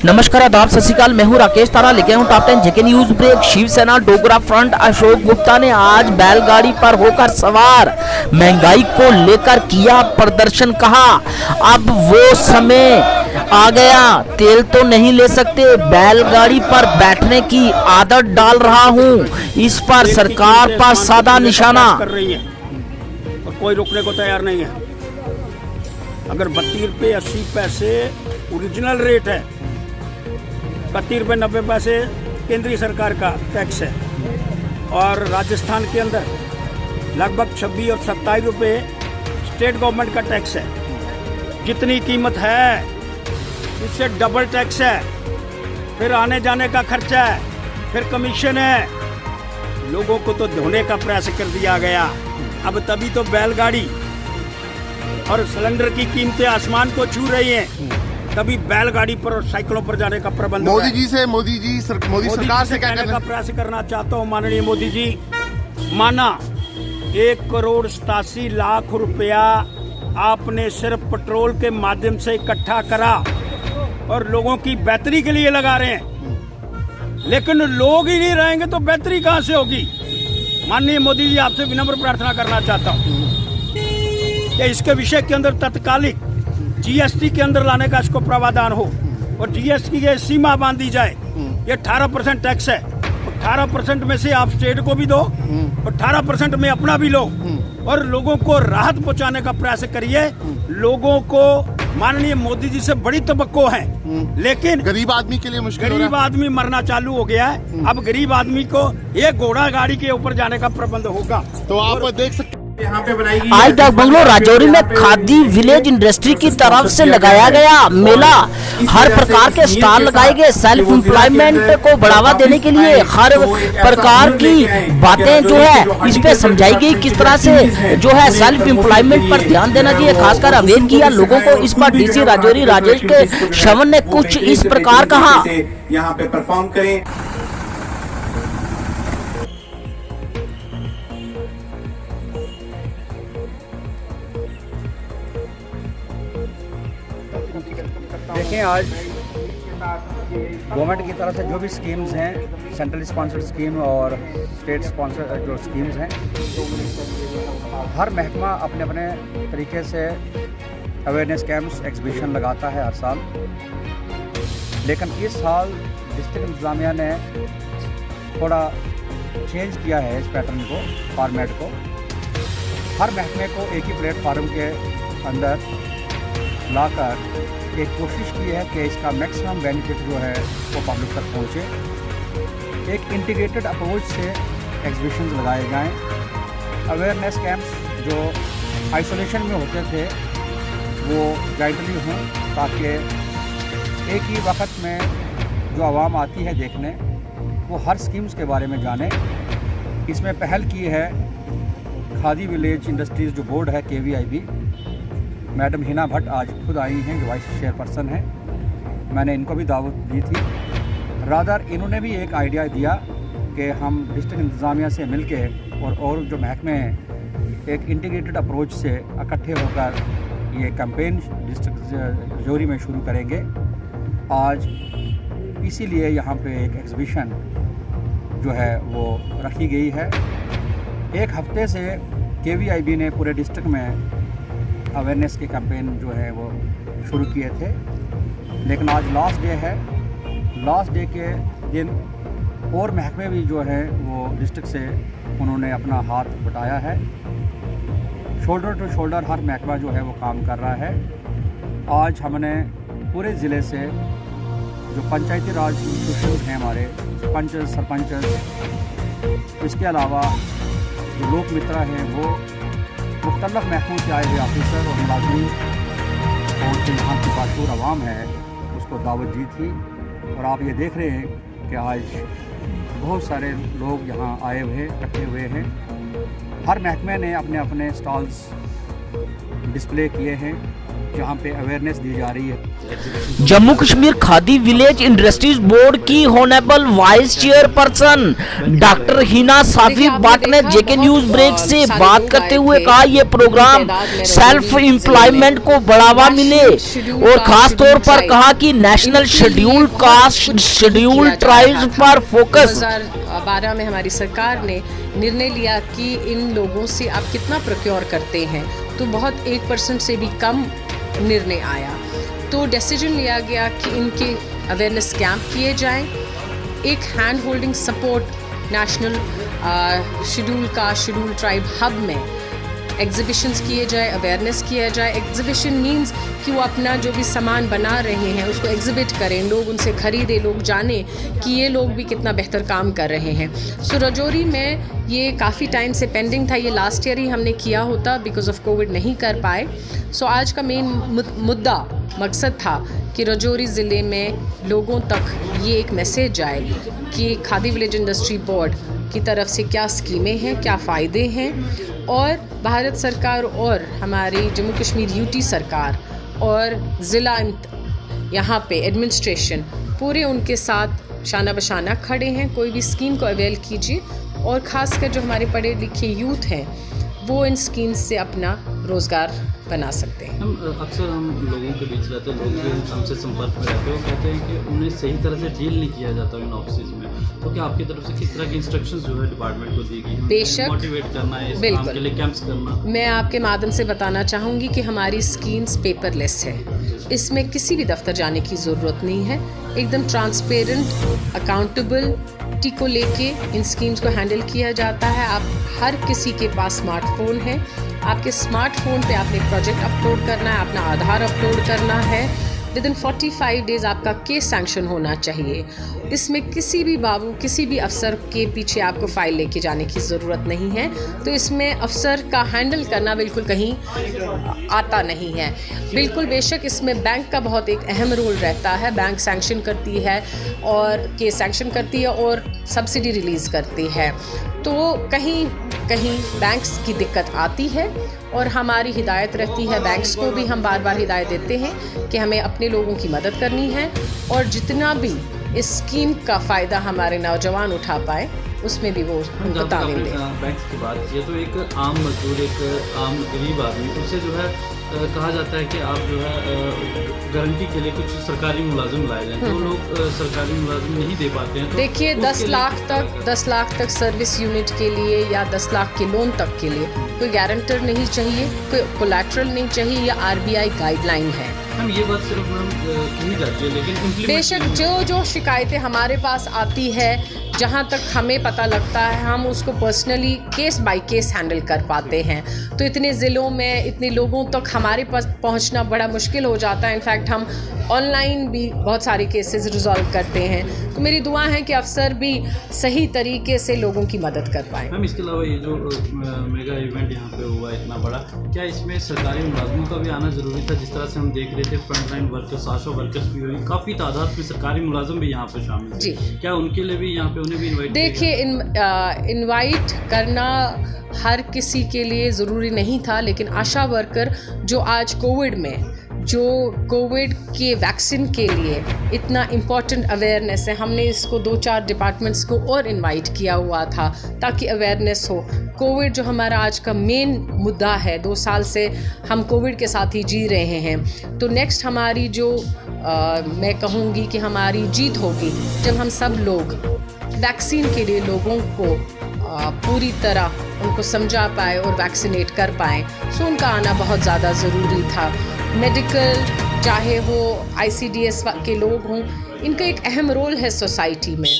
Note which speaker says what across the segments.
Speaker 1: नमस्कार, आदाब, सत श्री अकाल। मैं हूं राकेश तारा, लेके हूं top 10 JK news break. Shiv Sena Dogra front Ashok Gupta ने आज बैलगाड़ी पर होकर सवार महंगाई को लेकर किया प्रदर्शन। कहा अब वो समय आ गया, तेल तो नहीं ले सकते, बैलगाड़ी पर बैठने की आदत डाल रहा हूं। इस पर सरकार पर साधा निशाना
Speaker 2: कर रही है और कोई रोकने को तैयार नहीं है। अगर 32 रुपये 80 पैसे ओरिजिनल रेट है, 32 रुपये 90 पैसे केंद्रीय सरकार का टैक्स है और राजस्थान के अंदर लगभग 26 और 27 रुपये स्टेट गवर्नमेंट का टैक्स है। जितनी कीमत है उससे डबल टैक्स है, फिर आने जाने का खर्चा है, फिर कमीशन है। लोगों को तो धोने का प्रयास कर दिया गया। अब तभी तो बैलगाड़ी और सिलेंडर की कीमतें आसमान को छू रही हैं, तभी बैलगाड़ी पर और साइकिलों पर जाने का प्रबंध।
Speaker 3: मोदी सरकार से क्या
Speaker 2: कहने का प्रयास करना चाहता हूँ। माननीय मोदी जी, माना 1,87,00,000 रुपया आपने सिर्फ पेट्रोल के माध्यम से इकट्ठा करा और लोगों की बेहतरी के लिए लगा रहे हैं, लेकिन लोग ही नहीं रहेंगे तो बेहतरी कहाँ से होगी। माननीय मोदी जी, आपसे विनम्र प्रार्थना करना चाहता हूँ कि इसके विषय के अंदर तत्कालिक जीएसटी के अंदर लाने का इसको प्रावधान हो और जीएसटी की सीमा बांध दी जाए। ये 18% टैक्स है, 18% में से आप स्टेट को भी दो और 18% में अपना भी लो और लोगों को राहत पहुंचाने का प्रयास करिए। लोगों को माननीय मोदी जी से बड़ी तवक्को है, लेकिन
Speaker 3: गरीब आदमी के लिए मुश्किल हो
Speaker 2: गरीब
Speaker 3: रहा है।
Speaker 2: आदमी मरना चालू हो गया है। अब गरीब आदमी को एक घोड़ा गाड़ी के ऊपर जाने का प्रबंध होगा।
Speaker 3: तो आप देख सकते
Speaker 1: आज डाक बंगलो राजौरी में खादी विलेज इंडस्ट्री की तरफ से लगाया गया मेला। हर प्रकार के स्टॉल लगाए गए। सेल्फ एम्प्लॉयमेंट को बढ़ावा देने के लिए हर प्रकार की बातें जो है इस पे समझाई गई, किस तरह से जो है सेल्फ एम्प्लॉयमेंट पर ध्यान देना चाहिए, खासकर अवेयर किया लोगों को। इस पर डीसी राजौरी राजेश के श्रवण ने कुछ इस प्रकार कहा।
Speaker 4: यहाँ पे परफॉर्म करें।
Speaker 5: देखें, आज गवर्नमेंट की तरफ से जो भी स्कीम्स हैं, सेंट्रल स्पॉन्सर्ड स्कीम और स्टेट स्पॉन्सर्ड जो स्कीम्स हैं, हर महकमा अपने अपने तरीके से अवेयरनेस कैंप्स एग्जीबिशन लगाता है हर साल। लेकिन इस साल डिस्ट्रिक्ट इंतज़ामिया ने थोड़ा चेंज किया है इस पैटर्न को, फॉर्मेट को। हर महकमे को एक ही प्लेटफार्म के अंदर लाकर एक कोशिश की है कि इसका मैक्सिमम बेनिफिट जो है वो पब्लिक तक पहुँचे। एक इंटीग्रेटेड अप्रोच से एग्जीबिशंस लगाए जाएं। अवेयरनेस कैंप्स जो आइसोलेशन में होते थे वो जॉइंटली हों, ताकि एक ही वक्त में जो आवाम आती है देखने, वो हर स्कीम्स के बारे में जाने। इसमें पहल की है खादी विलेज इंडस्ट्रीज़ जो बोर्ड है KVIB, मैडम हिना भट्ट आज खुद आई हैं, जो वाइस चेयरपर्सन हैं। मैंने इनको भी दावत दी थी। रादर इन्होंने भी एक आइडिया दिया कि हम डिस्ट्रिक्ट इंतज़ामिया से मिलके और जो महकमे हैं एक इंटीग्रेटेड अप्रोच से इकट्ठे होकर ये कैंपेन डिस्ट्रिक्ट राजौरी में शुरू करेंगे। आज इसीलिए यहाँ पे एक एग्जीबिशन जो है वो रखी गई है। एक हफ्ते से KVIB ने पूरे डिस्ट्रिक्ट में अवेयरनेस के कैंपेन जो है वो शुरू किए थे, लेकिन आज लास्ट डे है। लास्ट डे के दिन और महकमे भी जो है वो डिस्ट्रिक्ट से उन्होंने अपना हाथ बटाया है। शोल्डर टू शोल्डर हर महकमा जो है वो काम कर रहा है। आज हमने पूरे ज़िले से जो पंचायती राज इंस्टीट्यूशन हैं हमारे, पंच सरपंच, इसके अलावा जो लोक मित्र हैं, वो मुख्तलिफ महकमों से आए हुए ऑफिसर और मुलाजिम और जो यहाँ की बाशूर आवाम है उसको दावत दी थी। और आप ये देख रहे हैं कि आज बहुत सारे लोग यहाँ आए हुए, इकट्ठे हुए हैं। हर महकमे ने अपने अपने स्टॉल्स डिस्प्ले किए हैं जहाँ पे अवेयरनेस दी जा रही है।
Speaker 1: Jammu Kashmir khadi village industries board की होनेबल वाइस चेयरपर्सन डॉक्टर हिना साफी भट्ट ने जेके न्यूज ब्रेक से बात करते हुए कहा ये प्रोग्राम सेल्फ एम्प्लॉयमेंट को बढ़ावा मिले और खास तौर पर कहा कि national scheduled caste scheduled tribes पर फोकस।
Speaker 6: 2012 में हमारी सरकार ने निर्णय लिया कि इन लोगों से आप कितना प्रोक्योर करते हैं, तो बहुत 1% से भी कम निर्णय आया। तो डिसीजन लिया गया कि इनके अवेयरनेस कैंप किए जाएं, एक hand holding support national schedule tribe hub में एग्जीबिशंस किए जाए, अवेयरनेस किया जाए। एग्जीबिशन मींस कि वो अपना जो भी सामान बना रहे हैं उसको एग्जिबिट करें, लोग उनसे खरीदें, लोग जानें कि ये लोग भी कितना बेहतर काम कर रहे हैं। सो राजौरी में ये काफ़ी टाइम से पेंडिंग था, ये लास्ट ईयर ही हमने किया होता, बिकॉज ऑफ कोविड नहीं कर पाए। सो आज का मेन मुद्दा मकसद था कि राजौरी ज़िले में लोगों तक ये एक मैसेज जाए कि खादी विलेज इंडस्ट्री बोर्ड की तरफ से क्या स्कीमें हैं, क्या फ़ायदे हैं, और भारत सरकार और हमारी जम्मू कश्मीर यूटी सरकार और ज़िला यहाँ पे एडमिनिस्ट्रेशन पूरे उनके साथ शाना बशाना खड़े हैं। कोई भी स्कीम को अवेल कीजिए, और ख़ासकर जो हमारे पढ़े लिखे यूथ हैं वो इन स्कीम्स से अपना रोज़गार बना सकते हैं।
Speaker 7: अक्सर हम लोगों के बीच रहते हैं, लोग भी हमसे संपर्क में रहते हैं, वो कहते हैं कि उन्हें सही तरह से डील नहीं किया जाता इन ऑफिस में। तो क्या आपकी तरफ से किस तरह की इंस्ट्रक्शंस जो है डिपार्टमेंट को दी गई?
Speaker 6: बेशक
Speaker 7: मोटिवेट करना है, इस काम के लिए कैंप्स करना। मैं
Speaker 6: आपके माध्यम से बताना चाहूँगी कि हमारी स्कीम्स पेपरलेस है, इसमें किसी भी दफ्तर जाने की ज़रूरत नहीं है। एकदम ट्रांसपेरेंट अकाउंटेबिलिटी को लेके इन स्कीम्स को हैंडल किया जाता है। आप हर किसी के पास स्मार्टफोन है, आपके स्मार्टफोन पे आपने प्रोजेक्ट अपलोड करना है, अपना आधार अपलोड करना है। विदिन 45 डेज़ आपका केस सैंक्शन होना चाहिए। इसमें किसी भी किसी भी अफसर के पीछे आपको फ़ाइल लेके जाने की ज़रूरत नहीं है। तो इसमें अफसर का हैंडल करना बिल्कुल कहीं आता नहीं है। बिल्कुल बेशक इसमें बैंक का बहुत एक अहम रोल रहता है। बैंक सैंक्शन करती है और केस सैंक्शन करती है और सब्सिडी रिलीज़ करती है। तो कहीं बैंक्स की दिक्कत आती है, और हमारी हिदायत रहती है, बैंक्स को भी हम बार बार हिदायत देते हैं कि हमें अपने लोगों की मदद करनी है, और जितना भी इस स्कीम का फ़ायदा हमारे नौजवान उठा पाए उसमें भी वो उनको तालीम दें।
Speaker 7: बैंक की बात की तो एक आम मजदूर, एक आम गरीब आदमी, उससे जो है कहा जाता है कि आप जो है गारंटी के लिए कुछ सरकारी मुलाजिम लाए जाएं, तो लोग सरकारी मुलाजिम नहीं दे पाते हैं। तो
Speaker 6: देखिए 10 लाख तक सर्विस यूनिट के लिए या 10 लाख के लोन तक के लिए कोई गारंटर नहीं चाहिए, कोई कोलैटरल नहीं चाहिए, या RBI गाइडलाइन है।
Speaker 7: हम ये बात सिर्फ कही जाती है, लेकिन
Speaker 6: बेशक जो शिकायतें हमारे पास आती है, जहाँ तक हमें पता लगता है, हम उसको personally case by case handle कर पाते हैं। तो इतने ज़िलों में इतने लोगों तक हमारे पास पहुँचना बड़ा मुश्किल हो जाता है। इनफैक्ट हम ऑनलाइन भी बहुत सारे केसेस रिजॉल्व करते हैं। तो मेरी दुआ है कि अफसर भी सही तरीके से लोगों की मदद कर पाएँ।
Speaker 7: मैम इसके अलावा ये जो मेगा इवेंट यहाँ पे हुआ इतना बड़ा, क्या इसमें सरकारी मुलाजमों का भी आना ज़रूरी था? जिस तरह से हम देख रहे थे फ्रंट लाइन वर्कर्स, आशा वर्कर्स भी हुई, काफ़ी तादाद में सरकारी मुलाजिम भी यहाँ पे शामिल
Speaker 6: जी।
Speaker 7: क्या उनके लिए भी यहाँ पे उन्हें भी इन्वाइट?
Speaker 6: देखिए इनवाइट करना हर किसी के लिए ज़रूरी नहीं था, लेकिन आशा वर्कर जो आज कोविड के वैक्सीन के लिए इतना इम्पॉर्टेंट अवेयरनेस है, हमने इसको 2-4 डिपार्टमेंट्स को और इनवाइट किया हुआ था ताकि अवेयरनेस हो। कोविड जो हमारा आज का मेन मुद्दा है, 2 साल से हम कोविड के साथ ही जी रहे हैं। तो नेक्स्ट हमारी जो मैं कहूँगी कि हमारी जीत होगी जब हम सब लोग वैक्सीन के लिए लोगों को पूरी तरह उनको समझा पाए और वैक्सीनेट कर पाएँ। सो उनका आना बहुत ज़्यादा ज़रूरी था। मेडिकल, चाहे वो ICDS के लोग हों, इनका एक अहम रोल है सोसाइटी में,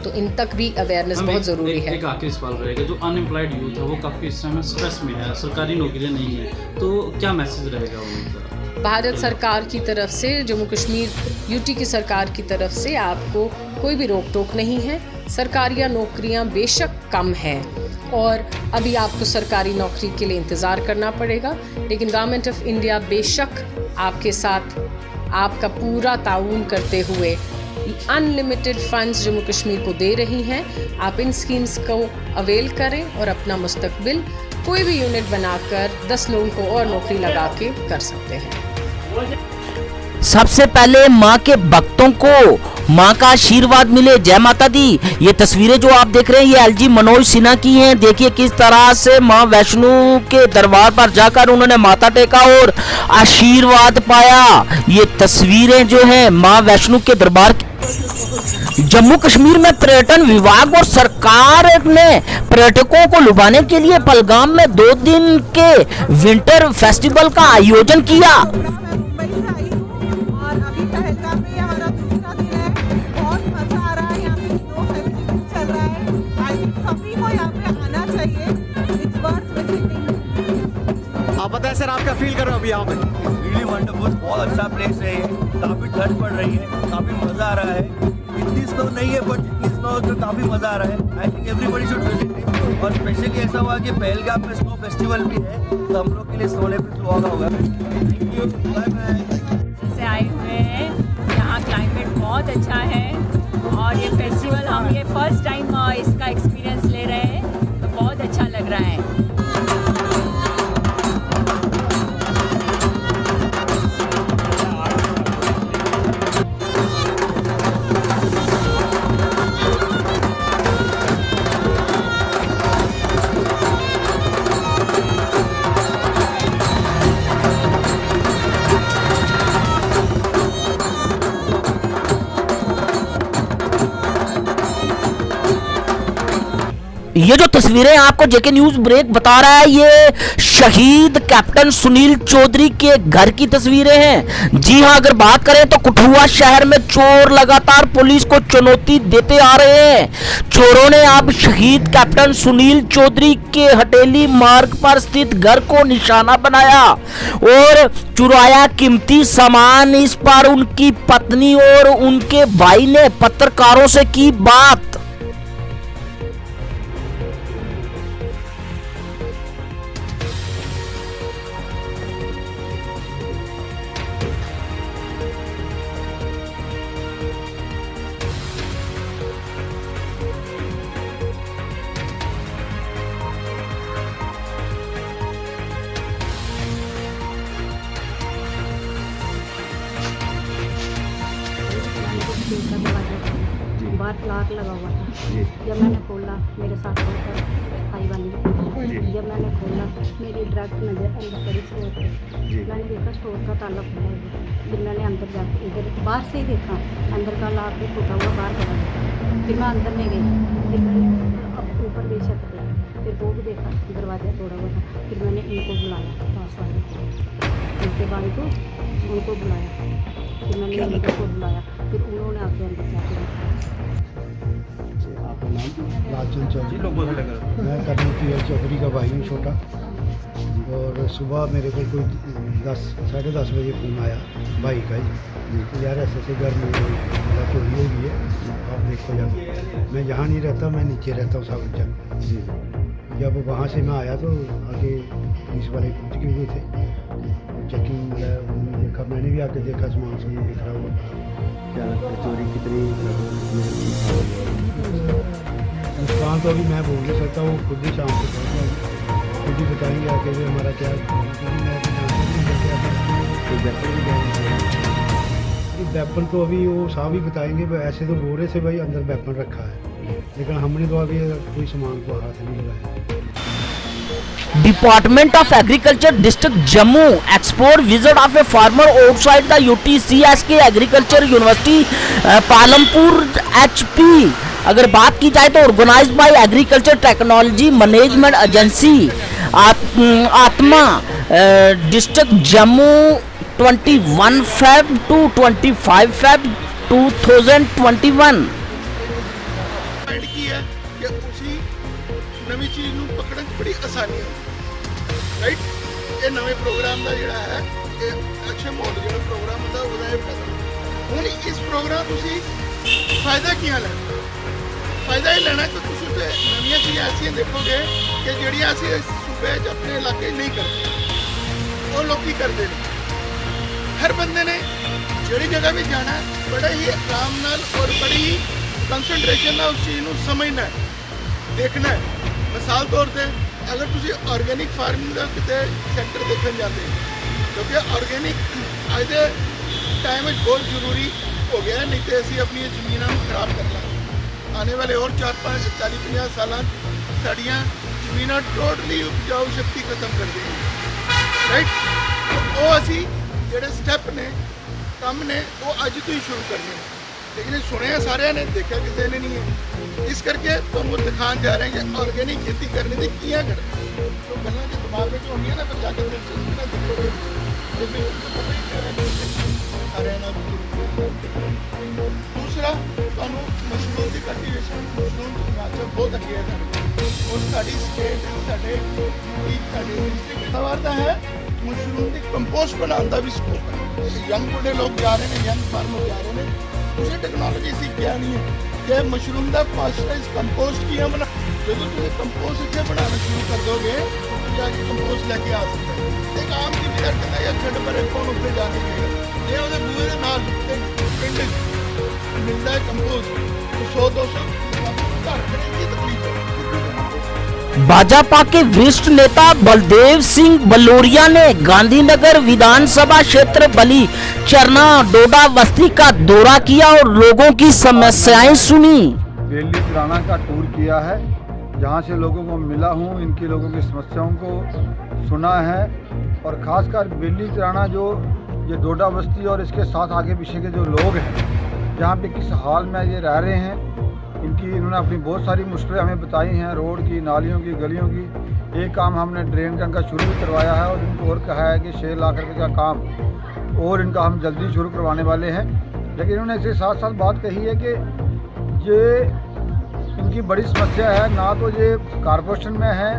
Speaker 6: तो इन तक भी अवेयरनेस बहुत ज़रूरी है।
Speaker 7: एक आखिरी सवाल रहेगा, जो अनएम्प्लॉयड यूथ है वो काफ़ी इस समय स्ट्रेस में है, सरकारी नौकरियां नहीं है, तो क्या मैसेज रहेगा उनका?
Speaker 6: भारत सरकार की तरफ से, जम्मू कश्मीर यूटी की सरकार की तरफ से आपको कोई भी रोक टोक नहीं है। सरकारी नौकरियां बेशक कम हैं और अभी आपको सरकारी नौकरी के लिए इंतज़ार करना पड़ेगा, लेकिन गवर्नमेंट ऑफ इंडिया बेशक आपके साथ आपका पूरा ताउन करते हुए अनलिमिटेड फंड्स जम्मू कश्मीर को दे रही हैं। आप इन स्कीम्स को अवेल करें और अपना मुस्तकबिल कोई भी यूनिट बनाकर 10 लोगों को और नौकरी लगा के कर सकते हैं।
Speaker 1: सबसे पहले मां के भक्तों को मां का आशीर्वाद मिले। जय माता दी। ये तस्वीरें जो आप देख रहे हैं ये एलजी मनोज सिन्हा की हैं। देखिए किस तरह से मां वैष्णो के दरबार पर जाकर उन्होंने माथा टेका और आशीर्वाद पाया। ये तस्वीरें जो हैं मां वैष्णो के दरबार की। जम्मू कश्मीर में पर्यटन विभाग और सरकार ने पर्यटकों को लुभाने के लिए पहलगाम में 2 दिन के विंटर फेस्टिवल का आयोजन किया।
Speaker 8: मुंबई से आई हूँ और अभी पहलगाम में हमारा दूसरा दिन है। बहुत मजा आ रहा है। यहाँ पे स्नो फेस्टिवल चल रहा है। आई थिंक सभी को यहाँ पे आना चाहिए। It's worth visiting.
Speaker 9: आप बताएं सर, आप क्या फील कर रहे हो अभी यहाँ पे?
Speaker 10: रियली वंडरफुल, बहुत अच्छा प्लेस है ये। काफ़ी ठंड पड़ रही है, काफ़ी मज़ा आ रहा है। इतनी स्नो नहीं है बट जितनी स्नो है उसमें काफ़ी मज़ा आ रहा है। I think everybody should visit it. और स्पेशली ऐसा हुआ कि पहलगाम में स्नो फेस्टिवल भी है तो हम लोग के लिए सोने पे सुहागा होगा। Thank you, bye bye.
Speaker 11: से आए हुए हैं, यहाँ क्लाइमेट बहुत अच्छा है और ये फेस्टिवल हम ये फर्स्ट टाइम इसका एक्सपीरियंस ले रहे हैं तो बहुत अच्छा लग रहा है।
Speaker 1: ये जो तस्वीरें आपको जेके न्यूज ब्रेक बता रहा है ये शहीद कैप्टन सुनील चौधरी के घर की तस्वीरें हैं। जी हां, अगर बात करें तो कठुआ शहर में चोर लगातार पुलिस को चुनौती देते आ रहे हैं। चोरों ने अब शहीद कैप्टन सुनील चौधरी के हटेली मार्ग पर स्थित घर को निशाना बनाया और चुराया कीमती सामान। इस पर उनकी पत्नी और उनके भाई ने पत्रकारों से की बात।
Speaker 12: बाहर लाक लगा हुआ था। जब मैंने खोला मेरे साथ भाई वाली जब मैंने खोला मेरी डायरेक्ट नजर अंदर पड़ी स्टोर पे। मैंने देखा स्टोर का ताला खुला है। फिर मैंने अंदर जाके इधर बाहर से ही देखा अंदर का लाक भी टूटा हुआ बाहर पड़ा। फिर मैं अंदर में गई। फिर मैंने अब ऊपर गई छत पे। फिर वो भी देखा दरवाज़ा तोड़ा हुआ था। फिर मैंने इनको बुलाया, पास वाले उनके भाई को उनको बुलाया। फिर मैंने इनको को बुलाया। फिर उन्होंने आके अंदर जाके
Speaker 13: लालचंद चौधरी, मैं कर्नल पी.एल. चौधरी का भाई हूँ छोटा। और सुबह मेरे को कोई 10-10:30 बजे फ़ोन आया भाई का ही, यार ऐसे घर में चोरी हो गई है, आप देखो यार। मैं यहाँ नहीं रहता, मैं नीचे रहता हूँ सागर। जब वहाँ से मैं आया तो आगे पुलिस वाले पहुँच गए हुए थे। चेकिंग देखा, मैंने भी आके देखा सामान सब बिखरा हुआ। क्या लगता है चोरी कितनी नुकसान तो अभी मैं बोल नहीं सकता, वो खुद ही शाम को खुद ही बताएंगे आके भी हमारा क्या। वेपन तो अभी वो साहब ही बताएंगे। ऐसे तो बोरे से भाई अंदर वेपन रखा है, लेकिन हमने तो अभी कोई सामान को हाथ नहीं लगाया।
Speaker 1: Department of Agriculture District Jammu export visit of a farmer outside the UTCSK Agriculture University Palampur HP। अगर बात की जाए तो organise by agriculture technology management agency ATMA district Jammu 21 Feb to 25 Feb 2021।
Speaker 3: की है कि उसी नवी चीज ਨੂੰ ਪਕੜਨ 'ਚ ਬੜੀ ਆਸਾਨੀ ਹੈ, ਰਾਈਟ। ਇਹ ਨਵੇਂ ਪ੍ਰੋਗਰਾਮ ਦਾ ਜਿਹੜਾ ਹੈ ਇਹ ਅੱਛੇ ਮੋਡ ਜਿਹੜਾ ਪ੍ਰੋਗਰਾਮ ਹੁੰਦਾ ਉਹਦਾ ਇਹ ਫਾਇਦਾ। ਹੁਣ ਇਸ ਪ੍ਰੋਗਰਾਮ ਤੁਸੀਂ ਫਾਇਦਾ ਕਿਉਂ ਲੈਣਾ? ਫਾਇਦਾ ਇਹ ਲੈਣਾ ਕਿ ਤੁਸੀਂ ਤੇ ਨਵੀਆਂ ਚੀਜ਼ਾਂ ਐਸੀਆਂ ਦੇਖੋਗੇ ਕਿ ਜਿਹੜੀਆਂ ਅਸੀਂ ਸੂਬੇ 'ਚ ਆਪਣੇ ਇਲਾਕੇ ਨਹੀਂ ਕਰਦੇ, ਉਹ ਲੋਕੀ ਕਰਦੇ ਨੇ। ਹਰ ਬੰਦੇ ਨੇ ਜਿਹੜੀ ਜਗ੍ਹਾ ਵੀ ਜਾਣਾ ਬੜਾ ਹੀ ਆਰਾਮ ਨਾਲ ਔਰ ਬੜੀ कंसनट्रेशन उस चीज़ को समझना है, देखना है। मिसाल तौर पर अगर तुम ऑर्गेनिक फार्मिंग का कितने सैक्टर देखने जाते हैं, क्योंकि ऑर्गेनिक अज के टाइम बहुत जरूरी हो गया है, नहीं तो ਅਸੀਂ ਆਪਣੀਆਂ ਜ਼ਮੀਨਾਂ ਨੂੰ ਖਰਾਬ ਕਰ ਲਾਂਗੇ। ਆने वाले और 40-50 ਸਾਲਾਂ ਸਾਡੀਆਂ ਜ਼ਮੀਨਾਂ ਟੋਟਲੀ ਉਪਜਾਊ ਸ਼ਕਤੀ ਖਤਮ ਕਰ ਦੇਣਗੀਆਂ, ਰਾਈਟ। ਉਹ ਅਸੀਂ ਜਿਹੜੇ ਸਟੈਪ ਨੇ, ਕੰਮ ਨੇ, ਉਹ ਅੱਜ ਤੋਂ ਹੀ ਸ਼ੁਰੂ ਕਰਨੇ ਨੇ, लेकिन सुने सारे ने, देखा किसी ने नहीं है। इस करके तुमको दिखाने जा रहे हैं कि ऑर्गेनिक खेती करने की किया कर तो गल्ला के दिमाग में होनी है ना, फिर जाकर दूसरा तुम मशरूम की कल्टीवेशन, मशरूम हिमाचल बहुत अगे है और साड़ी स्टेट साढ़े डिस्ट्रिक्ट है मशरूम की कंपोस्ट बनाने का भी स्कोप है। यंग बुढ़े लोग जा रहे हैं, यंग फार्मर जा रहे हैं, उसे टेक्नोलॉजी सीखा नहीं है कि मशरूम का पास्चराइज कंपोस्ट किया बना। जो तुम कंपोस्ट इतने बनाना शुरू कर दोगे तो जाके कंपोस्ट लेके आ सकते हैं। एक आम जिम्मेदार कहता है छड़ पर कौन उत्ते जाके गएगा, ये उसे बूहे के नाल पिंड मिलता है कंपोस्ट, तो 100-200 घर खड़े की तकलीफ है।
Speaker 1: भाजपा के वरिष्ठ नेता बलदेव सिंह बलोरिया ने गांधीनगर विधानसभा क्षेत्र बली चरना डोडा बस्ती का दौरा किया और लोगों की समस्याएं सुनी।
Speaker 5: बेली चराना का टूर किया है, जहां से लोगों को मिला हूं, इनकी लोगों की समस्याओं को सुना है और खासकर बेली चराना जो ये डोडा बस्ती और इसके साथ आगे पीछे के जो लोग हैं, जहाँ पे किस हाल में ये रह रहे हैं, इन्होंने अपनी बहुत सारी मुश्किलें हमें बताई हैं, रोड की, नालियों की, गलियों की। एक काम हमने ड्रेन का शुरू भी करवाया है और इनको और कहा है कि 6 लाख रुपए का काम और इनका हम जल्दी शुरू करवाने वाले हैं। लेकिन इन्होंने इसके साथ साथ बात कही है कि ये इनकी बड़ी समस्या है, ना तो ये कॉरपोरेशन में है,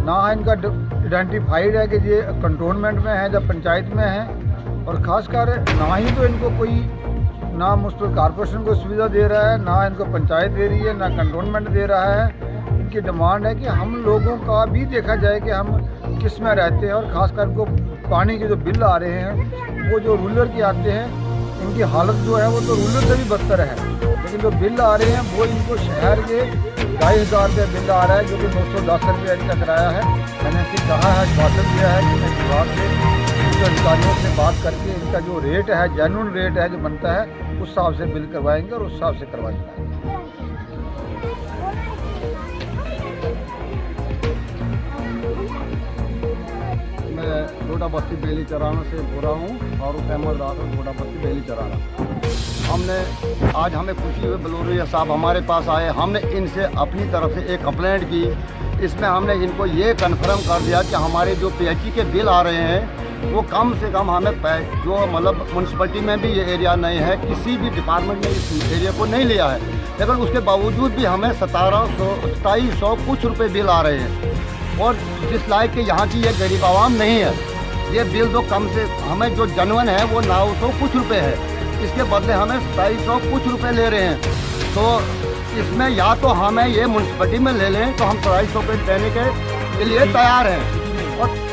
Speaker 5: ना इनका आइडेंटिफाइड है कि ये कंटोनमेंट में है, जब पंचायत में है, और ख़ासकर ना ही तो इनको कोई ना म्यूनसिपल कॉरपोरेशन को सुविधा दे रहा है, ना इनको पंचायत दे रही है, ना कंटोनमेंट दे रहा है। इनकी डिमांड है कि हम लोगों का भी देखा जाए कि हम किस में रहते हैं, और ख़ासकर इनको पानी के जो बिल आ रहे हैं वो जो रूरल के आते हैं, इनकी हालत जो है वो तो रूरल से भी बदतर है। लेकिन जो बिल आ रहे हैं वो इनको शहर के 22,000 रुपये बिल आ रहा है, जो कि 910 रुपये इनका किराया है। मैंने इसे कहा है, आश्वासन दिया है कि मैं विभाग से अधिकारियों से बात करके इनका जो रेट है, जेन्युइन रेट है जो बनता है, उस हिसाब से बिल करवाएंगे और उस हिसाब से करवाएंगे। मैं डोडा बस्ती बेली चराना से बोल रहा हूँ, फारूक अहमद राठौर, डोडा बस्ती बेली चराना। हमें खुशी हुई, बलोरिया साहब हमारे पास आए, हमने इनसे अपनी तरफ से एक कंप्लेंट की। इसमें हमने इनको ये कन्फर्म कर दिया कि हमारे जो पीएचई के बिल आ रहे हैं वो कम से कम हमें जो मतलब म्यूनसिपलिटी में भी ये एरिया नहीं है, किसी भी डिपार्टमेंट ने इस एरिया को नहीं लिया है, लेकिन उसके बावजूद भी हमें 2700 कुछ रुपए बिल आ रहे हैं, और जिस लायक के यहाँ की ये गरीब आवाम नहीं है, ये बिल तो कम से हमें जो जनवन है वो 900 कुछ रुपए है, इसके बदले हमें 2700 कुछ रुपए ले रहे हैं। तो इसमें या तो हमें ये म्यूनसिपलिटी में ले लें तो हम 2700 रुपये देने के लिए तैयार हैं,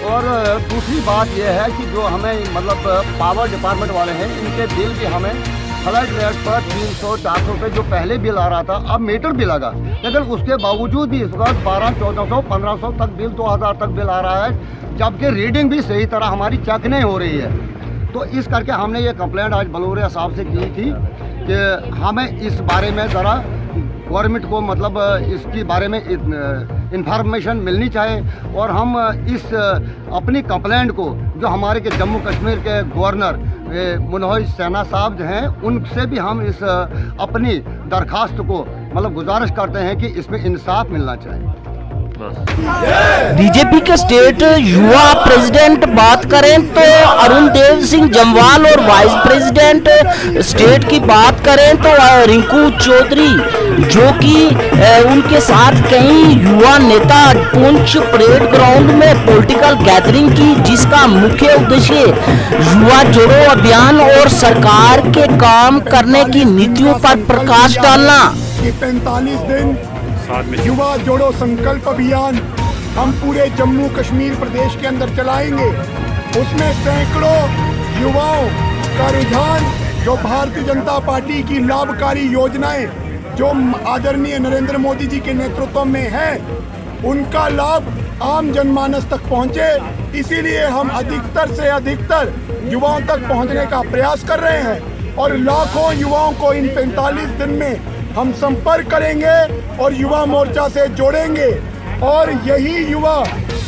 Speaker 5: और दूसरी बात यह है कि जो हमें मतलब पावर डिपार्टमेंट वाले हैं, इनके बिल भी हमें फ्लड रेट पर 300-400 रुपये जो पहले बिल आ रहा था, अब मीटर भी लगा, लेकिन उसके बावजूद भी इस वक्त 1200-1400-1500 तक बिल, 2000 तक बिल आ रहा है, जबकि रीडिंग भी सही तरह हमारी चेक नहीं हो रही है। तो इस करके हमने ये कंप्लेंट आज बलोरिया साहब से की थी कि हमें इस बारे में ज़रा गवर्नमेंट को मतलब इसके बारे में इंफॉर्मेशन मिलनी चाहिए, और हम इस अपनी कंप्लेंट को जो हमारे के जम्मू कश्मीर के गवर्नर मनोज सिन्हा साहब जो हैं, उनसे भी हम इस अपनी दरखास्त को मतलब गुजारिश करते हैं कि इसमें इंसाफ मिलना चाहिए।
Speaker 1: बीजेपी के स्टेट युवा प्रेसिडेंट बात करें तो अरुण देव सिंह जमवाल, और वाइस प्रेसिडेंट स्टेट की बात करें तो रिंकू चौधरी, जो कि उनके साथ कई युवा नेता पुंछ परेड ग्राउंड में पॉलिटिकल गैदरिंग की, जिसका मुख्य उद्देश्य युवा जोड़ो अभियान और सरकार के काम करने की नीतियों पर प्रकाश डालना।
Speaker 3: 45 दिन युवा जोड़ो संकल्प अभियान हम पूरे जम्मू कश्मीर प्रदेश के अंदर चलाएंगे। उसमें सैकड़ों युवाओं का रुझान, जो भारतीय जनता पार्टी की लाभकारी योजनाएं जो आदरणीय नरेंद्र मोदी जी के नेतृत्व में है, उनका लाभ आम जनमानस तक पहुंचे। इसीलिए हम अधिकतर से अधिकतर युवाओं तक पहुंचने का प्रयास कर रहे हैं और लाखों युवाओं को इन 45 दिन में हम संपर्क करेंगे और युवा मोर्चा से जोड़ेंगे और यही युवा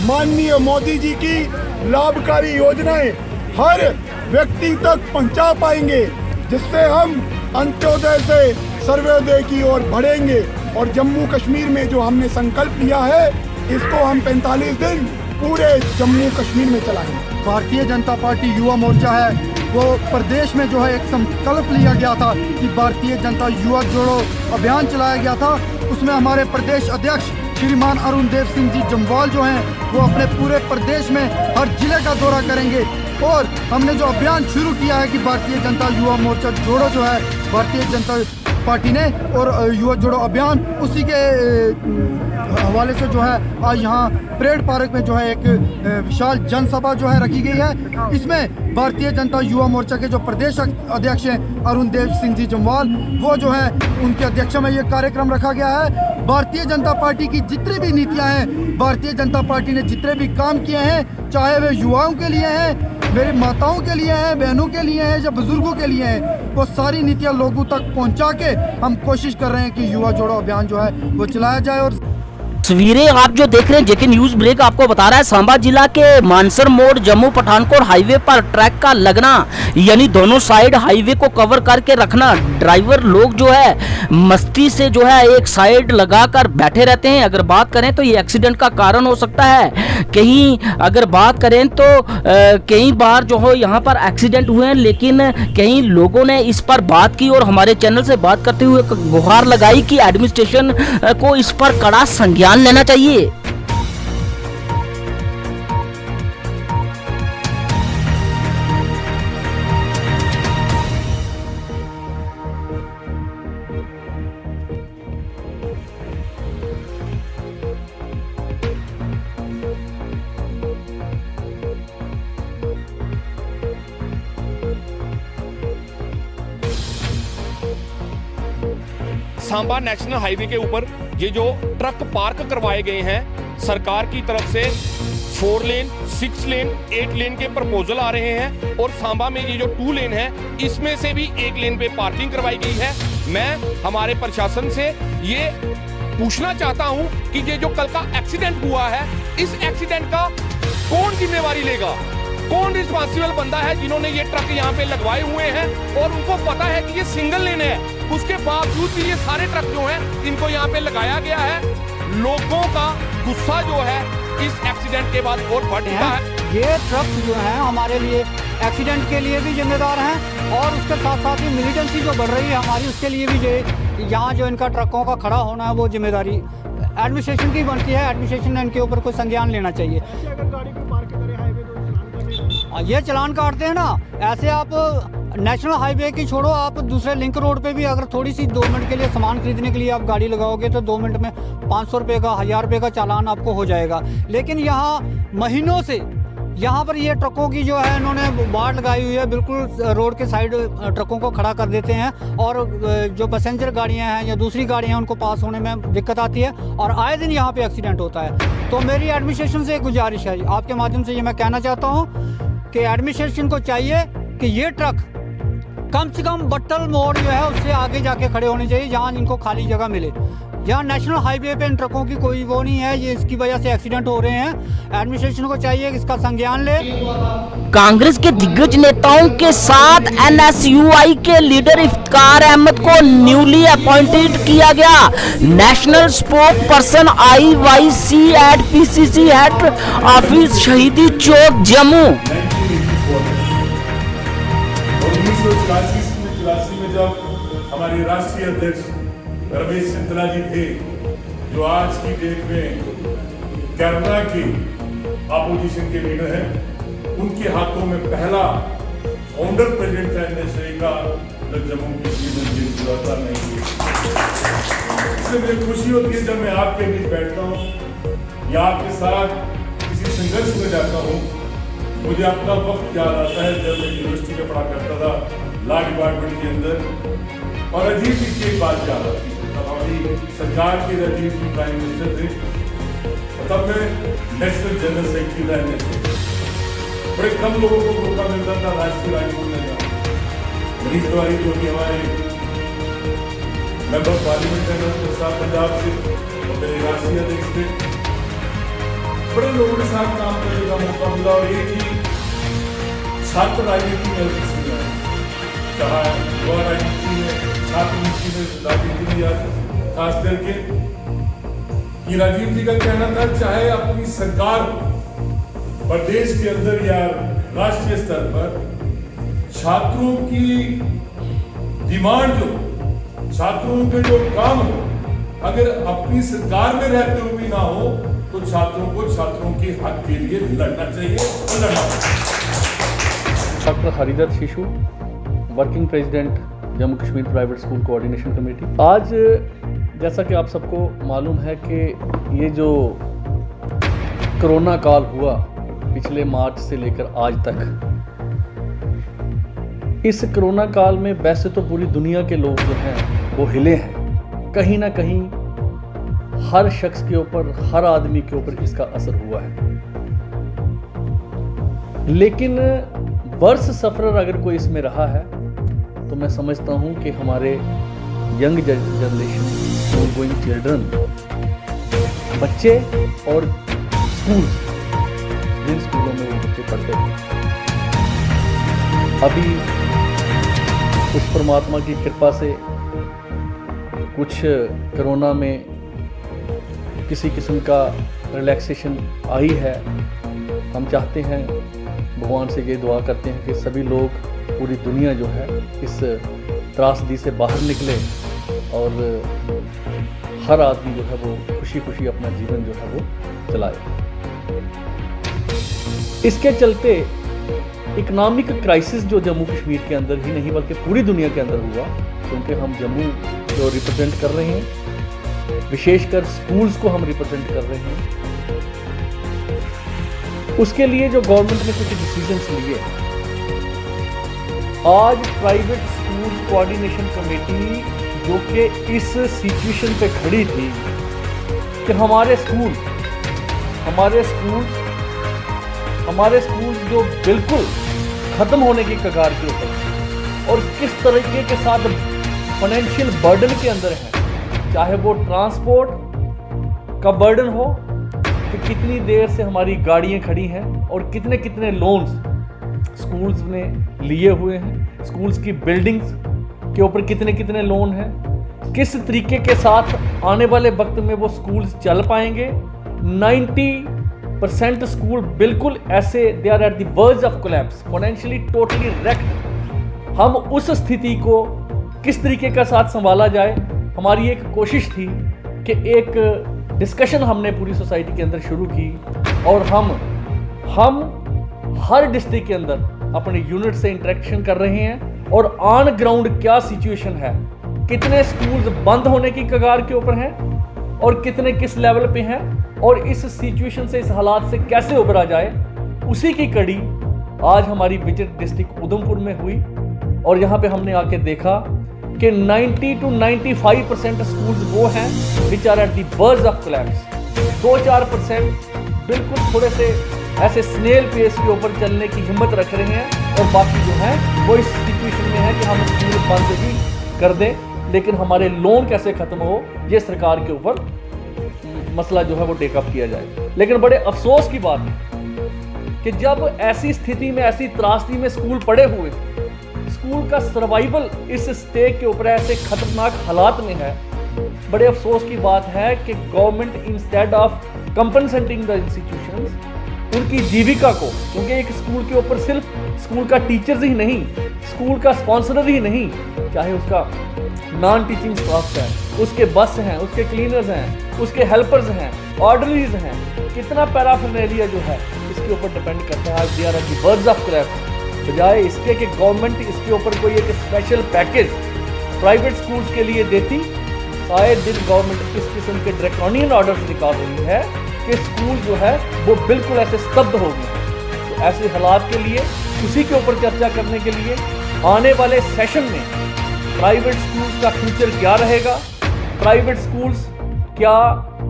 Speaker 3: माननीय मोदी जी की लाभकारी योजनाएं हर व्यक्ति तक पहुंचा पाएंगे, जिससे हम अंत्योदय से सर्वोदय की ओर बढ़ेंगे। और जम्मू कश्मीर में जो हमने संकल्प लिया है, इसको हम 45 दिन पूरे जम्मू कश्मीर में चलाएंगे।
Speaker 13: भारतीय जनता पार्टी युवा मोर्चा है वो प्रदेश में जो है एक संकल्प लिया गया था कि भारतीय जनता युवा जोड़ो अभियान चलाया गया था। उसमें हमारे प्रदेश अध्यक्ष श्रीमान अरुण देव सिंह जी जम्वाल जो हैं वो अपने पूरे प्रदेश में हर जिले का दौरा करेंगे और हमने जो अभियान शुरू किया है कि भारतीय जनता युवा मोर्चा जोड़ो जो है भारतीय जनता पार्टी ने और युवा जोड़ो अभियान, उसी के हवाले से जो है आज यहाँ परेड पार्क में जो है एक विशाल जनसभा जो है रखी गई है। इसमें भारतीय जनता युवा मोर्चा के जो प्रदेश अध्यक्ष हैं अरुण देव सिंह जी जम्वाल, वो जो है उनकी अध्यक्षता में ये कार्यक्रम रखा गया है। भारतीय जनता पार्टी की जितनी भी नीतियाँ हैं, भारतीय जनता पार्टी ने जितने भी काम किए हैं, चाहे वे युवाओं के लिए हैं, मेरी माताओं के लिए हैं, बहनों के लिए हैं या बुजुर्गों के लिए हैं, वो सारी नीतियाँ लोगों तक पहुँचा के हम कोशिश कर रहे हैं कि युवा जोड़ो अभियान जो है वो चलाया जाए। और
Speaker 1: तस्वीरें आप जो देख रहे हैं जेके न्यूज ब्रेक आपको बता रहा है सांबा जिला के मानसर मोड़ जम्मू पठानकोट हाईवे पर ट्रैक का लगना, यानी दोनों साइड हाईवे को कवर करके रखना। ड्राइवर लोग जो है मस्ती से जो है एक साइड लगाकर बैठे रहते हैं। अगर बात करें तो ये एक्सीडेंट का कारण हो सकता है। कहीं अगर बात करें तो कई बार जो हो यहाँ पर एक्सीडेंट हुए हैं, लेकिन कई लोगों ने इस पर बात की और हमारे चैनल से बात करते हुए गुहार लगाई कि एडमिनिस्ट्रेशन को इस पर कड़ा संज्ञान लेना चाहिए।
Speaker 14: सांबा नेशनल हाईवे के ऊपर ये जो ट्रक पार्क करवाए गए हैं सरकार की तरफ से 4 लेन, 6 लेन, 8 लेन के प्रपोजल आ रहे हैं और सांबा में ये जो 2 लेन है इसमें से भी 1 लेन पे पार्किंग करवाई गई है। मैं हमारे प्रशासन से ये पूछना चाहता हूं कि ये जो कल का एक्सीडेंट हुआ है, इस एक्सीडेंट का कौन जिम्मेवारी लेगा? कौन रिस्पॉन्सिबल बंदा है जिन्होंने ये ट्रक यहाँ पे लगवाए हुए हैं और उनको पता है कि ये सिंगल लेन है, उसके बावजूद भी ये सारे ट्रक जो हैं इनको यहाँ पे लगाया गया है। लोगों का गुस्सा जो है इस एक्सीडेंट के बाद और बढ़ रहा है।
Speaker 15: ये ट्रक जो है हमारे लिए एक्सीडेंट के लिए भी जिम्मेदार हैं और उसके साथ साथ ही मिलिटेंसी जो बढ़ रही है हमारी, उसके लिए भी यहाँ जो इनका ट्रकों का खड़ा होना है वो जिम्मेदारी एडमिनिस्ट्रेशन की बनती है। एडमिनिस्ट्रेशन ने इनके ऊपर कोई संज्ञान लेना चाहिए। ये चलान काटते हैं ना, ऐसे आप नेशनल हाईवे की छोड़ो, आप दूसरे लिंक रोड पे भी अगर थोड़ी सी 2 मिनट के लिए सामान खरीदने के लिए आप गाड़ी लगाओगे तो 2 मिनट में 500 रुपये का 1000 रुपये का चालान आपको हो जाएगा। लेकिन यहाँ महीनों से यहाँ पर ये ट्रकों की जो है इन्होंने बाड़ लगाई हुई है, बिल्कुल रोड के साइड ट्रकों को खड़ा कर देते हैं और जो पैसेंजर गाड़ियाँ हैं या दूसरी गाड़ियाँ उनको पास होने में दिक्कत आती है और आए दिन यहाँ पे एक्सीडेंट होता है। तो मेरी एडमिनिस्ट्रेशन से एक गुजारिश है, आपके माध्यम से ये मैं कहना चाहता हूँ कि एडमिनिस्ट्रेशन को चाहिए कि ये ट्रक कम से कम बट्टल मोड़ जो है उससे आगे जाके खड़े होने चाहिए जहां इनको खाली जगह मिले। जहां नेशनल हाईवे पे इन ट्रकों की कोई वो नहीं है, ये इसकी वजह से एक्सीडेंट हो रहे हैं। एडमिनिस्ट्रेशन को चाहिए कि इसका संज्ञान ले।
Speaker 1: कांग्रेस के दिग्गज नेताओं के साथ NSUI के लीडर इफ्तिकार अहमद को न्यूली अपॉइंटेड किया गया national spokesperson IYC at PCC head office Shaheedi Chowk Jammu.
Speaker 16: 1983 में जब हमारे राष्ट्रीय अध्यक्ष रमेश सिंतला जी थे, जो आज की डेट में केरला के अपोजिशन के लीडर हैं, उनके हाथों में पहला फाउंडर प्रेसिडेंट था NSUI का जम्मू कश्मीर में नहीं। इससे मुझे खुशी होती है जब मैं आपके बीच बैठता हूँ या आपके साथ किसी संघर्ष में जाता हूँ। मुझे अपना वक्त याद आता है जब मैं यूनिवर्सिटी में पढ़ा करता था लॉ डिपार्टमेंट के अंदर, और अजीत जी की एक बात याद आती है। तब हमारी सरकार के अजीत जी प्राइम मिनिस्टर थे, तब मैं नेशनल जनरल सेक्रेटरी था NSUI। बड़े कम लोगों को मौका मिलता था राष्ट्रीय राजनीति में। मनीष तिवारी जो कि हमारे मेंबर पार्लियामेंट है पंजाब से और मेरे राष्ट्रीय अध्यक्ष थे, बड़े लोगों के साथ काम करने का मौका मिला। और एक ही छात्र राजनीति में चाहे युवा राजनीति में, छात्र नीति में, राजनीति में, या खास करके कि राजीव जी का कहना था चाहे अपनी सरकार प्रदेश के अंदर या राष्ट्रीय स्तर पर छात्रों की डिमांड जो छात्रों के जो काम हो, अगर अपनी सरकार में रहते हुए भी ना हो तो छात्रों को छात्रों के हक के लिए लड़ना चाहिए और लड़ना चाहिए।
Speaker 7: डॉक्टर हरिदत्त शिशु, working president Jammu Kashmir private school coordination committee. आज जैसा कि आप सबको मालूम है कि ये जो कोरोना काल हुआ पिछले मार्च से लेकर आज तक, इस कोरोना काल में वैसे तो पूरी दुनिया के लोग जो हैं वो हिले हैं, कहीं ना कहीं हर शख्स के ऊपर, हर आदमी के ऊपर इसका असर हुआ है। लेकिन वर्स्ट सफरर अगर कोई इसमें रहा है तो मैं समझता हूं कि हमारे young generation, school going children, बच्चे और स्कूल, जिन स्कूलों में वो बच्चे पढ़ते हैं। अभी उस परमात्मा की कृपा से कुछ कोरोना में किसी किस्म का रिलैक्सेशन आई है। हम चाहते हैं, भगवान से ये दुआ करते हैं कि सभी लोग, पूरी दुनिया जो है इस त्रासदी से बाहर निकले और हर आदमी जो है वो खुशी खुशी अपना जीवन जो है वो चलाए। इसके चलते इकोनॉमिक क्राइसिस जो जम्मू कश्मीर के अंदर ही नहीं बल्कि पूरी दुनिया के अंदर हुआ, क्योंकि हम जम्मू जो रिप्रेजेंट कर रहे हैं, विशेषकर स्कूल्स को हम रिप्रेजेंट कर रहे हैं, उसके लिए जो गवर्नमेंट ने कुछ डिसीजंस लिए। आज प्राइवेट स्कूल कोऑर्डिनेशन कमेटी जो कि इस सिचुएशन पे खड़ी थी कि हमारे स्कूल जो बिल्कुल ख़त्म होने की कगार के ऊपर और किस तरीके के साथ फाइनेंशियल बर्डन के अंदर है, चाहे वो ट्रांसपोर्ट का बर्डन हो कि कितनी देर से हमारी गाड़ियां खड़ी हैं और कितने कितने लोन्स स्कूल्स ने लिए हुए हैं, स्कूल्स की बिल्डिंग्स के ऊपर कितने कितने लोन हैं, किस तरीके के साथ आने वाले वक्त में वो स्कूल्स चल पाएंगे। 90% स्कूल बिल्कुल ऐसे, they are at the verge of collapse, financially totally wrecked. हम उस स्थिति को किस तरीके का साथ संभाला जाए, हमारी एक कोशिश थी कि एक डिस्कशन हमने पूरी सोसाइटी के अंदर शुरू की और हम हर डिस्ट्रिक्ट के अंदर अपने यूनिट से इंटरेक्शन कर रहे हैं और ऑन ग्राउंड क्या सिचुएशन है, कितने स्कूल्स बंद होने की कगार के ऊपर हैं और कितने किस लेवल पे हैं और इस सिचुएशन से, इस हालात से कैसे उभरा जाए, उसी की कड़ी आज हमारी विजिट डिस्ट्रिक्ट उधमपुर में हुई। और यहाँ पे हमने आके देखा कि 90 to 95% स्कूल्स वो हैं which are at the verge of collapse. 2-4% बिल्कुल थोड़े से ऐसे स्नेल पेस के ऊपर चलने की हिम्मत रख रहे हैं और बाकी जो है वो इस सिचुएशन में है कि हम स्कूल बंद ही कर दें, लेकिन हमारे लोन कैसे ख़त्म हो ये सरकार के ऊपर मसला जो है वो टेकअप किया जाए। लेकिन बड़े अफसोस की बात है कि जब ऐसी स्थिति में, ऐसी त्रासदी में स्कूल पड़े हुए, स्कूल का सर्वाइवल इस स्टेज के ऊपर ऐसे खतरनाक हालात में है, बड़े अफसोस की बात है कि government instead of compensating the institutions, उनकी जीविका को, क्योंकि एक स्कूल के ऊपर सिर्फ स्कूल का टीचर्स ही नहीं, स्कूल का स्पॉन्सर ही नहीं, चाहे उसका नॉन टीचिंग स्टाफ है, उसके बस हैं, उसके क्लीनर्स हैं, उसके हेल्पर्स हैं, ऑर्डरलीज हैं, कितना पैराफर्नेलिया जो है इसके ऊपर डिपेंड करता है। They are at the verge of collapse. बजाय इसके कि गवर्नमेंट इसके ऊपर कोई एक स्पेशल पैकेज प्राइवेट स्कूल्स के लिए देती, आए दिन गवर्नमेंट इस किस्म के ड्रैकोनियन ऑर्डर्स निकाल रही है कि स्कूल जो है वो बिल्कुल ऐसे स्तब्ध हो गए। तो ऐसे हालात के लिए, उसी के ऊपर चर्चा करने के लिए आने वाले सेशन में प्राइवेट स्कूल्स का फ्यूचर क्या रहेगा, प्राइवेट स्कूल्स क्या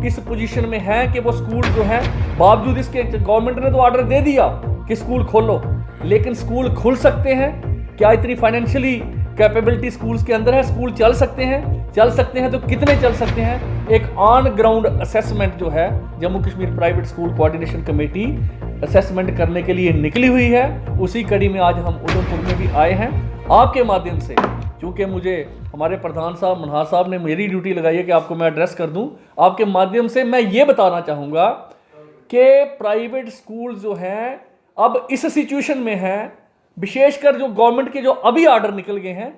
Speaker 7: इस पोजीशन में हैं कि वो स्कूल जो है, बावजूद इसके गवर्नमेंट ने तो ऑर्डर दे दिया
Speaker 17: कि स्कूल खोलो, लेकिन स्कूल खुल सकते हैं क्या? इतनी फाइनेंशियली कैपेबिलिटी स्कूल्स के अंदर है? स्कूल चल सकते हैं? चल सकते हैं तो कितने चल सकते हैं? एक ऑन ग्राउंड असेसमेंट जो है Jammu Kashmir private school coordination committee assessment करने के लिए निकली हुई है। उसी कड़ी में आज हम उधमपुर में भी आए हैं आपके माध्यम से, क्योंकि मुझे हमारे प्रधान साहब मनहार साहब ने मेरी ड्यूटी लगाई है कि आपको मैं एड्रेस कर दूं। आपके माध्यम से मैं ये बताना चाहूँगा कि प्राइवेट स्कूल जो हैं अब इस सिचुएशन में हैं, विशेषकर जो गवर्नमेंट के जो अभी ऑर्डर निकल गए हैं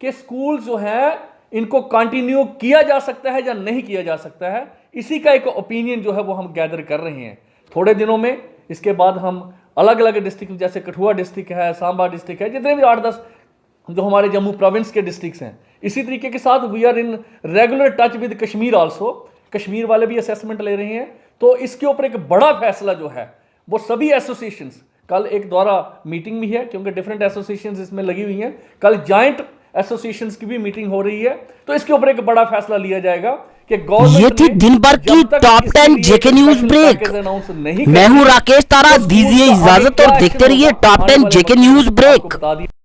Speaker 17: कि स्कूल जो है इनको कंटिन्यू किया जा सकता है या नहीं किया जा सकता है, इसी का एक ओपिनियन जो है वो हम गैदर कर रहे हैं। थोड़े दिनों में इसके बाद हम अलग अलग डिस्ट्रिक्ट जैसे कठुआ डिस्ट्रिक्ट है, सांबा डिस्ट्रिक्ट है, जितने भी 8-10 जो हमारे जम्मू प्रोविंस के डिस्ट्रिक्ट्स हैं, इसी तरीके के साथ we are in regular touch with Kashmir also. Kashmir वाले भी असेसमेंट ले रहे हैं। तो इसके ऊपर एक बड़ा फैसला जो है वो सभी एसोसिएशंस, कल एक द्वारा मीटिंग भी है क्योंकि डिफरेंट एसोसिएशंस इसमें लगी हुई हैं, कल जॉइंट एसोसिएशंस की भी मीटिंग हो रही है। तो इसके ऊपर एक बड़ा फैसला लिया जाएगा कि
Speaker 1: ये थी दिन भर की टॉप 10 जेके न्यूज ब्रेक। मैं हूं राकेश तारा, दीजिए इजाजत और देखते रहिए टॉप 10 जेके न्यूज ब्रेक।